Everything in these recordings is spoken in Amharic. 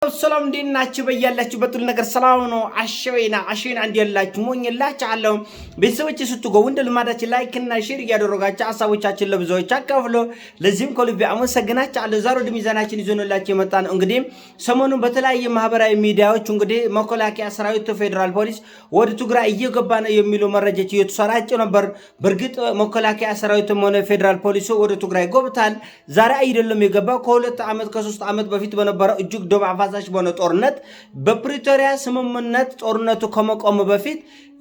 ሰላም እንዴናችሁ በያላችሁበት ሁሉ ነገር ሰላም ነው። አሸይና እንዲያላችሁ ሞኝላችኋለሁ። ቤተሰቦች ስትገቡ እንደ ልማዳችን ላይክ እና ሼር እያደረጋችሁ ሐሳቦቻችን ለብዙዎች አካፍሉ። ለዚህም ከልብ አመሰግናችኋለሁ። ዛሬ ወደ ሚዛናችን ይዘንላችሁ የመጣ ነው እንግዲህ ሰሞኑን በተለያየ ማህበራዊ ሚዲያዎች እንግዲህ መከላከያ ሰራዊት ፌደራል ፖሊስ ወደ ትግራይ እየገባ ነው የሚሉ መረጃዎች እየተሰራጩ ነበር። በእርግጥ መከላከያ ሰራዊትም ሆነ ፌደራል ፖሊሱ ወደ ትግራይ ገብቷል። ዛሬ አይደለም የገባው ከ2 ዓመት ከ3 ዓመት በፊት በነበረው እጅግ ደም አፋሳሽ በሆነ ጦርነት በፕሪቶሪያ ስምምነት ጦርነቱ ከመቆሙ በፊት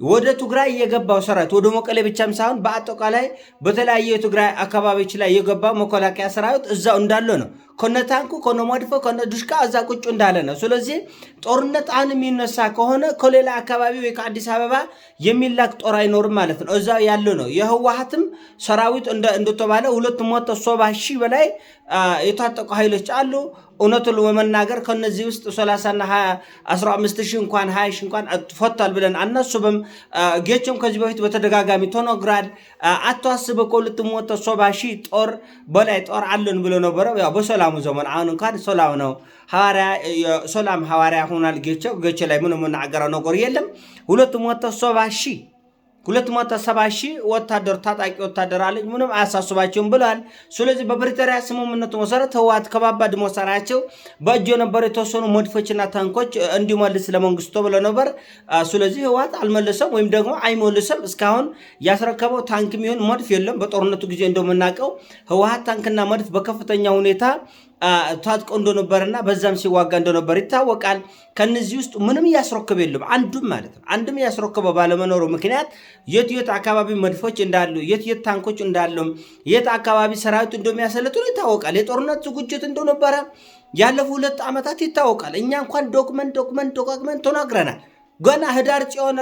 ወደ ትግራይ የገባው ሰራዊት ወደ መቀሌ ብቻም ሳይሆን በአጠቃላይ በተለያየ የትግራይ አካባቢዎች ላይ የገባው መከላከያ ሰራዊት እዛው እንዳለ ነው። ከነ ታንኩ ከነ ሞድፎ ከነ ዱሽቃ እዛ ቁጭ እንዳለ ነው። ስለዚህ ጦርነት አሁን የሚነሳ ከሆነ ከሌላ አካባቢ ወይ ከአዲስ አበባ የሚላክ ጦር አይኖርም ማለት ነው። እዛው ያለ ነው። የህወሓትም ሰራዊት እንደተባለ 270,000 በላይ የታጠቁ ኃይሎች አሉ። እውነቱን ለመናገር ከነዚህ ውስጥ 30 እና 15,000 እንኳን 20,000 እንኳን ፈቷል ብለን አናስብም። ጌቾም ከዚህ በፊት በተደጋጋሚ ተነግሯል። አታስብ ከ270,000 ጦር በላይ ጦር አለን ብሎ ነበር። ያው በሰላሙ ዘመን አሁን እንኳን ሰላም ነው። ሰላም ሐዋርያ ሆኗል። ጌቾ ላይ ምንም እናገረው ነገር የለም። 270,000 ወታደር ታጣቂ ወታደር አለኝ ምንም አያሳስባቸውም ብለዋል። ስለዚህ በፕሪቶሪያ ስምምነቱ መሰረት ህወሓት ከባባድ መሳሪያቸው በእጁ የነበረ የተወሰኑ መድፎችና ታንኮች እንዲመልስ ለመንግስቱ ብሎ ነበር። ስለዚህ ህወሓት አልመለሰም ወይም ደግሞ አይመልሰም። እስካሁን ያስረከበው ታንክም ይሁን መድፍ የለም። በጦርነቱ ጊዜ እንደምናውቀው ህወሓት ታንክና መድፍ በከፍተኛ ሁኔታ ታጥቆ እንደነበርና በዛም ሲዋጋ እንደነበር ይታወቃል። ከነዚህ ውስጥ ምንም ያስረከበ የለም አንዱም ማለት ነው። አንድም ያስረከበ ባለመኖሩ ምክንያት የት አካባቢ መድፎች እንዳሉ የት ታንኮች እንዳሉ የት አካባቢ ሰራዊት እንደሚያሰለጥኑ ይታወቃል። የጦርነት ዝግጅት እንደነበረ ያለፉ 2 ዓመታት ይታወቃል። እኛ እንኳን ዶክመንት ተናግረናል። ገና ህዳር ጽዮን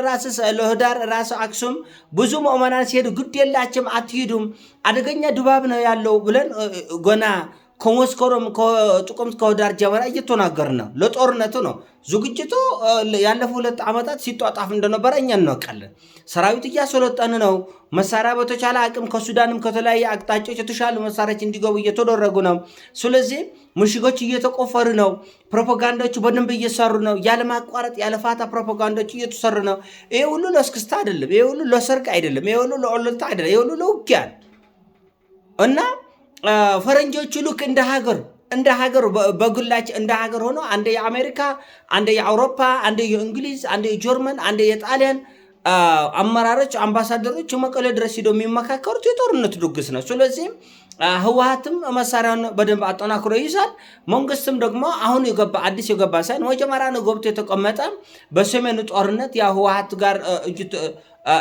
ለህዳር ራስ አክሱም ብዙ ምዕመናን ሲሄዱ ግድ የላችም አትሄዱም አደገኛ ድባብ ነው ያለው ብለን ገና ከመስከረም ከጥቅምት ከህዳር ጀምሮ እየተናገርን ነው። ለጦርነቱ ነው ዝግጅቱ። ያለፉ 2 ዓመታት ሲጧጣፍ እንደነበረ እኛ እናውቃለን። ሰራዊት እያሰለጠን ነው። መሳሪያ በተቻለ አቅም ከሱዳንም ከተለያየ አቅጣጫዎች የተሻሉ መሳሪያዎች እንዲገቡ እየተደረጉ ነው። ስለዚህ ምሽጎች እየተቆፈሩ ነው። ፕሮፓጋንዳዎች በደንብ እየሰሩ ነው። ያለማቋረጥ ያለፋታ ፕሮፓጋንዳዎች እየተሰሩ ነው። ይሄ ሁሉ ለስክስታ አይደለም። ይሄ ሁሉ ለሰርቅ አይደለም። ይሄ ሁሉ ለኦሎልታ አይደለም። ይሄ ሁሉ ለውጊያ እና ፈረንጆቹ ልክ እንደ ሀገር በግላጭ እንደ ሀገር ሆኖ አንደ የአሜሪካ አንደ የአውሮፓ አንደ የእንግሊዝ አንደ የጀርመን አንደ የጣሊያን አመራሮች አምባሳደሮች መቀሌ ድረስ ሄደው የሚመካከሩት የጦርነት ድግስ ነው። ስለዚህ ህወሓትም መሳሪያውን በደንብ አጠናክሮ ይይዛል። መንግስትም ደግሞ አሁን አዲስ የገባ ሳይሆን መጀመሪያ ነው ገብቶ የተቀመጠ በሰሜኑ ጦርነት የህወሓት ጋር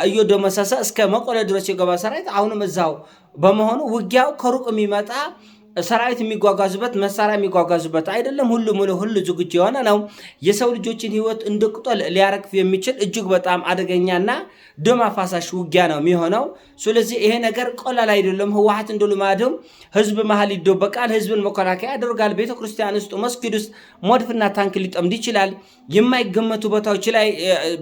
እየደመሰሰ እስከ መቀሌ ድረስ የገባ ሰራዊት አሁንም እዛው በመሆኑ ውጊያው ከሩቅ የሚመጣ ሰራዊት የሚጓጓዙበት መሳሪያ የሚጓጓዙበት አይደለም። ሁሉ ዝግጁ የሆነ ነው። የሰው ልጆችን ህይወት እንደ ቅጠል ሊያረግፍ የሚችል እጅግ በጣም አደገኛና ደም አፋሳሽ ውጊያ ነው የሚሆነው። ስለዚህ ይሄ ነገር ቀላል አይደለም። ህወሓት እንደ ልማድም ህዝብ መሀል ይደበቃል። ህዝብን መከላከያ ያደርጋል። ቤተክርስቲያን ውስጥ መስጊድ ውስጥ መድፍና ታንክ ሊጠምድ ይችላል። የማይገመቱ ቦታዎች ላይ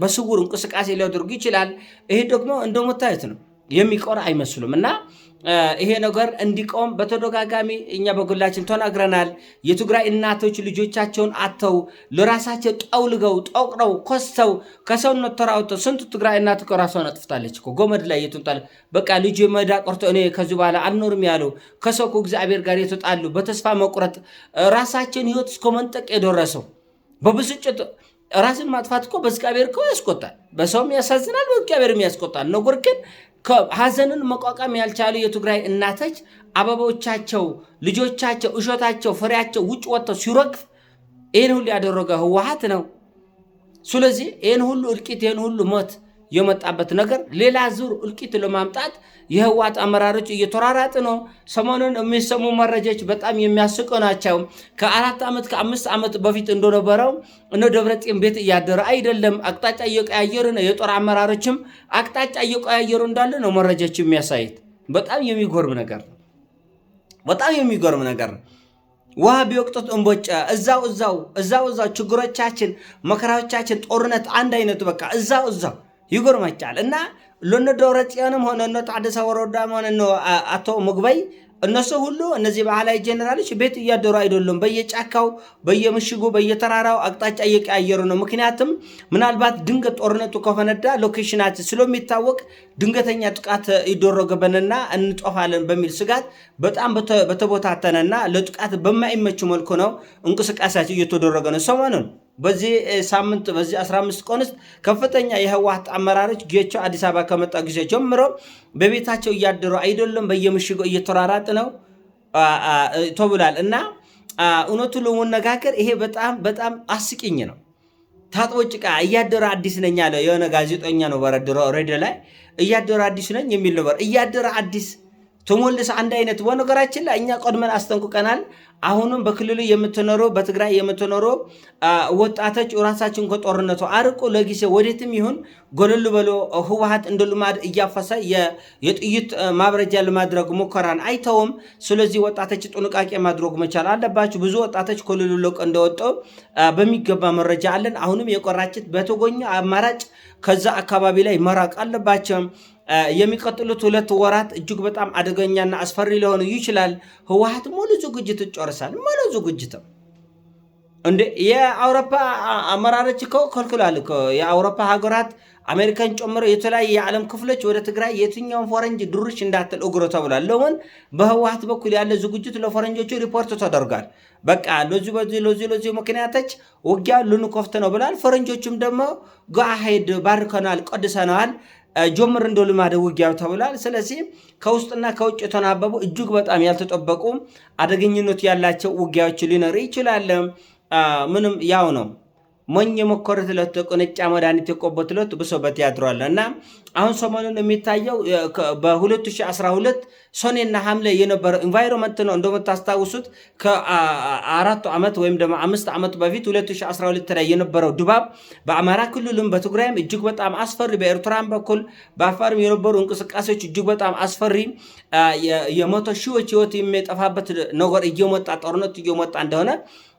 በስውር እንቅስቃሴ ሊያደርጉ ይችላል። ይሄ ደግሞ እንደምታዩት ነው የሚቆር አይመስሉም እና ይሄ ነገር እንዲቆም በተደጋጋሚ እኛ በግላችን ተናግረናል። የትግራይ እናቶች ልጆቻቸውን አተው ለራሳቸው ጠውልገው ጠቁረው ኮስተው ከሰውነት ተራውተው ስንቱ ትግራይ እናት ከራሷን አጥፍታለች እኮ ገመድ ላይ የተንጣለ በቃ ልጅ መዳ ቆርጦ እኔ ከዚህ በኋላ አልኖርም ያሉ ከሰው ከእግዚአብሔር ጋር የተጣሉ በተስፋ መቁረጥ ራሳቸውን ህይወት እስከ መንጠቅ የደረሰው በብስጭት ራስን ማጥፋት እኮ በእግዚአብሔር እኮ ያስቆጣል። በሰውም ያሳዝናል፣ በእግዚአብሔርም ያስቆጣል። ነገር ግን ሀዘንን መቋቋም ያልቻሉ የትግራይ እናቶች አበቦቻቸው፣ ልጆቻቸው፣ እሾታቸው፣ ፍሬያቸው ውጭ ወጥተው ሲረግፍ ይህን ሁሉ ያደረገ ህወሓት ነው። ስለዚህ ይህን ሁሉ እልቂት ይህን ሁሉ ሞት የመጣበት ነገር ሌላ ዙር እልቂት ለማምጣት የህወሓት አመራሮች እየተራራጡ ነው። ሰሞኑን የሚሰሙ መረጃዎች በጣም የሚያስቁ ናቸው። ከ4 ዓመት ከ5 ዓመት በፊት እንደነበረው እነ ደብረጽዮን ቤት እያደረ አይደለም፣ አቅጣጫ እየቀያየሩ ነው። የጦር አመራሮችም አቅጣጫ እየቀያየሩ እንዳለ ነው መረጃዎች የሚያሳዩት። በጣም የሚገርም ነገር ነው። ውሃ ቢወቅጡት እንቦጫ እዛው ችግሮቻችን፣ መከራዎቻችን፣ ጦርነት አንድ አይነት በቃ እዛው ይጎርማቻል እና ለነ ደብረጽዮንም ሆነ እነ ታደሰ ወረዳም ሆነ አቶ ምግበይ እነሱ ሁሉ እነዚህ ባህላዊ ጄኔራሎች ቤት እያደሩ አይደሉም። በየጫካው በየምሽጉ በየተራራው አቅጣጫ እየቀያየሩ ነው። ምክንያቱም ምናልባት ድንገት ጦርነቱ ከፈነዳ ሎኬሽናችን ስለሚታወቅ ድንገተኛ ጥቃት ይደረግብንና እንጦፋለን በሚል ስጋት በጣም በተቦታተነና ለጥቃት በማይመች መልኩ ነው እንቅስቃሴያቸው እየተደረገ ነው። ሰሞኑን በዚህ ሳምንት በዚህ 15 ቀን ውስጥ ከፍተኛ የህወሓት አመራሮች ጌቸው አዲስ አበባ ከመጣ ጊዜ ጀምሮ በቤታቸው እያደሩ አይደለም፣ በየምሽጉ እየተራራጥ ነው ተብሏል። እና እውነቱ ለመነጋገር ይሄ በጣም አስቂኝ ነው። ታጥቦ ጭቃ እያደረ አዲስ ነኝ አለ የሆነ ጋዜጠኛ ነው በረድሮ ሬዲዮ ላይ እያደረ አዲስ ነኝ የሚል ነበር። እያደረ አዲስ ተሞልሰ አንድ አይነት በነገራችን ላይ እኛ ቀድመን አስጠንቅቀናል። አሁንም በክልሉ የምትኖሩ በትግራይ የምትኖሩ ወጣቶች ራሳችን ከጦርነቱ አርቆ ለጊዜ ወዴትም ይሁን ጎለል ብሎ ህወሓት እንደ ልማድ እያፈሰ የጥይት ማብረጃ ለማድረግ ሙከራን አይተውም። ስለዚህ ወጣቶች ጥንቃቄ ማድረግ መቻል አለባቸው። ብዙ ወጣቶች ክልሉ ለቆ እንደወጡ በሚገባ መረጃ አለን። አሁንም የቆራችት በተጎኘ አማራጭ ከዛ አካባቢ ላይ መራቅ አለባቸው። የሚቀጥሉት 2 ወራት እጅግ በጣም አደገኛና አስፈሪ ሊሆኑ ይችላል። ህወሓት ሙሉ ዝግጅት ጨርሳል። ሙሉ ዝግጅት እንደ የአውሮፓ አመራሮች ከልክሏል። የአውሮፓ ሀገራት አሜሪካን ጨምሮ የተለያየ የዓለም ክፍሎች ወደ ትግራይ የትኛውን ፈረንጅ ድርሽ እንዳትል እግሮ ተብሏል። ለምን በህወሓት በኩል ያለ ዝግጅት ለፈረንጆቹ ሪፖርት ተደርጓል። በቃ ለዚህ ምክንያቶች ውጊያ ልንከፍት ነው ብሏል። ፈረንጆቹም ደግሞ ጋሄድ ባርከናል፣ ቀድሰናል ጆምር እንደ ልማደ ውጊያው ተብሏል። ስለዚህ ከውስጥና ከውጭ የተናበቡ እጅግ በጣም ያልተጠበቁ አደገኝነት ያላቸው ውጊያዎች ሊኖር ይችላል። ምንም ያው ነው። ሞኝ የሞከሩት ለት ቁንጫ መድኃኒት የቆቦት ብሶበት ያድሯል። እና አሁን ሰሞኑን የሚታየው በ2012 ሰኔና ሐምሌ የነበረው ኢንቫይሮንመንት ነው። እንደምታስታውሱት ከ4 ዓመት ወይም ደግሞ 5 ዓመት በፊት 2012 ላይ የነበረው ድባብ በአማራ ክልልም በትግራይም እጅግ በጣም አስፈሪ፣ በኤርትራም በኩል በአፋርም የነበሩ እንቅስቃሴዎች እጅግ በጣም አስፈሪ፣ የመቶ ሺዎች ህይወት የሚጠፋበት ነገር እየመጣ ጦርነት እየመጣ እንደሆነ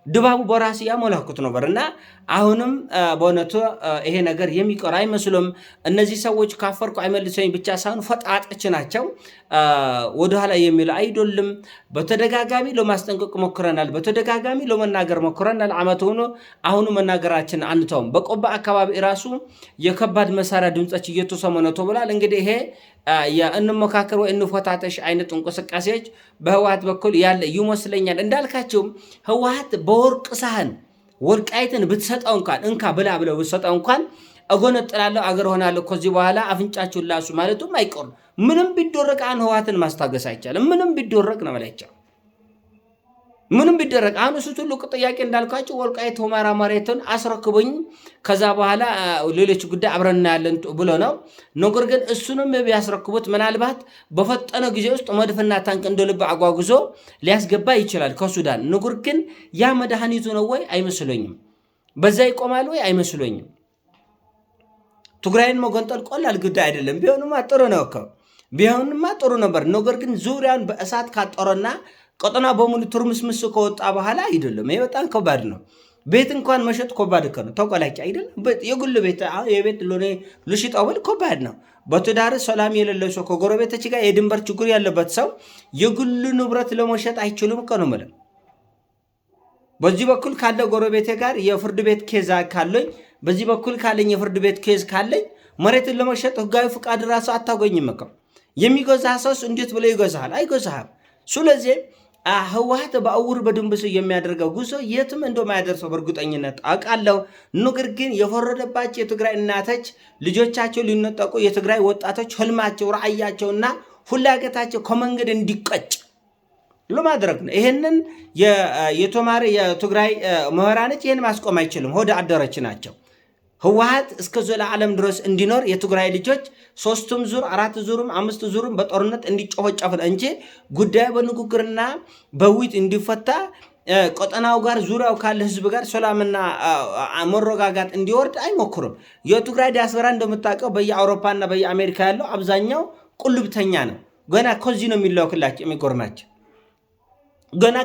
ድባቡ በራስ ያመላክት ነበር። እና አሁንም በእውነቱ ይሄ ነገር የሚቀር አይመስልም። እነዚህ ሰዎች ካፈርኩ አይመልሰኝ ብቻ ሳይሆን ፈጣጦች ናቸው። ወደኋላ የሚለው አይደለም። በተደጋጋሚ ለማስጠንቀቅ ሞክረናል። በተደጋጋሚ ለመናገር ሞክረናል። ዓመት ሆኖ አሁኑ መናገራችን አንተውም። በቆባ አካባቢ ራሱ የከባድ መሳሪያ ድምጾች እየተሰሙ ነው ተብሏል። እንግዲህ ይሄ የእንመካከር ወይ እንፈታተሽ አይነት እንቅስቃሴዎች በህወሓት በኩል ያለ ይመስለኛል። እንዳልካቸውም ህወሓት በወርቅ ሳህን ወልቃይትን ብትሰጠው እንኳን እንካ ብላ ብለው ብትሰጠው እንኳን እጎነጥላለሁ አገር ሆናለሁ ከዚህ በኋላ አፍንጫችሁን ላሱ ማለቱም አይቀርም። ምንም ቢደረግ ህወሓትን ማስታገስ አይቻልም። ምንም ቢደረግ ነው ማለት ምንም ቢደረግ አሁን እሱ ትልቁ ጥያቄ እንዳልኳቸው ወልቃይት ሁመራ መሬትን አስረክቡኝ ከዛ በኋላ ሌሎች ጉዳይ አብረን ያለን ብሎ ነው። ነገር ግን እሱንም ቢያስረክቡት ምናልባት በፈጠነ ጊዜ ውስጥ መድፍና ታንክ እንደልብ አጓጉዞ ሊያስገባ ይችላል ከሱዳን። ነገር ግን ያ መድኃኒቱ ነው ወይ? አይመስለኝም። በዛ ይቆማል ወይ? አይመስለኝም። ትግራይን መገንጠል ቀላል ጉዳይ አይደለም። ቢሆንማ ጥሩ ነው እኮ ቢሆንማ ጥሩ ነበር። ነገር ግን ዙሪያን በእሳት ካጠረና ቀጠና በሙሉ ትርምስምስ ከወጣ በኋላ አይደለም። ይሄ በጣም ከባድ ነው። ቤት እንኳን መሸጥ ከባድ ነው። ተቆላጭ አይደለም። የግል ቤት የቤት ለኔ ልሽጣው ብል ከባድ ነው። በትዳር ሰላም የሌለው ሰው ከጎረቤቶች ጋር የድንበር ችግር ያለበት ሰው የግል ንብረት ለመሸጥ አይችልም እኮ ነው ማለት። በዚህ በኩል ካለ ጎረቤቴ ጋር የፍርድ ቤት ኬዝ ካለኝ፣ በዚህ በኩል ካለኝ የፍርድ ቤት ኬዝ ካለኝ መሬትን ለመሸጥ ህጋዊ ፍቃድ ራሱ አታገኝም እኮ። የሚገዛ ሰውስ እንዴት ብሎ ይገዛሃል? አይገዛህም። ስለዚህ ህወሓት በአውር በድንብስ የሚያደርገው ጉዞ የትም እንደማያደርሰው በእርግጠኝነት አውቃለሁ። ነገር ግን የፈረደባቸው የትግራይ እናቶች ልጆቻቸው ሊነጠቁ፣ የትግራይ ወጣቶች ህልማቸው ራዕያቸውና ፍላጎታቸው ከመንገድ እንዲቀጭ ለማድረግ ነው። ይሄንን የተማረ የትግራይ ምሁራኖች ይሄን ማስቆም አይችልም። ሆደ አደረች ናቸው። ህወሓት እስከ ዘላለም ድረስ እንዲኖር የትግራይ ልጆች 3 ዙር 4 ዙርም 5 ዙርም በጦርነት እንዲጨፈጨፉ እንጂ ጉዳዩ በንግግርና በውይይት እንዲፈታ ቀጠናው ጋር ዙሪያው ካለ ህዝብ ጋር ሰላምና መረጋጋት እንዲወርድ አይሞክሩም። የትግራይ ዲያስፖራ እንደምታውቀው በየአውሮፓና በየአሜሪካ ያለው አብዛኛው ቁልብተኛ ነው። ገና ከዚህ ነው የሚላክላቸው። የሚጎርማቸው ገና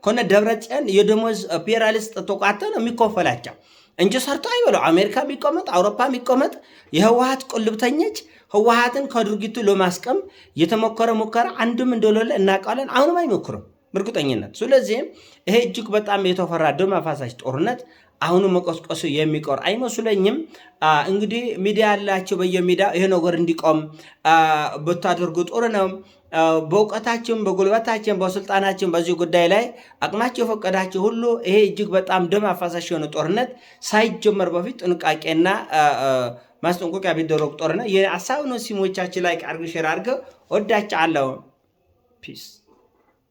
ከነ ደብረጽዮን የደሞዝ ፌዴራሊስት ተቋተ ነው የሚከፈላቸው እንጂ ሰርቶ አይበለው። አሜሪካ የሚቆመጥ አውሮፓ የሚቆመጥ የህወሓት ቁልብተኞች ህወሓትን ከድርጊቱ ለማስቀም የተሞከረ ሙከራ አንድም እንደሌለ እናውቃለን። አሁንም አይሞክሩም እርግጠኝነት። ስለዚህ ይሄ እጅግ በጣም የተፈራ ደም አፋሳሽ ጦርነት አሁንም መቆስቆሱ የሚቆር አይመስለኝም። እንግዲህ ሚዲያ ያላቸው በየሚዲያ ይሄ ነገር እንዲቆም ብታደርጉ ጥሩ ነው። በእውቀታችን፣ በጉልበታችን፣ በስልጣናችን በዚህ ጉዳይ ላይ አቅማቸው የፈቀዳቸው ሁሉ ይሄ እጅግ በጣም ደም አፋሳሽ የሆነ ጦርነት ሳይጀመር በፊት ጥንቃቄና ማስጠንቀቂያ ቢደረግ ጦርነት የሀሳብ ነው። ሲሞቻችን ላይ አድርገው ሼር አድርገው ወዳች አለው ፒስ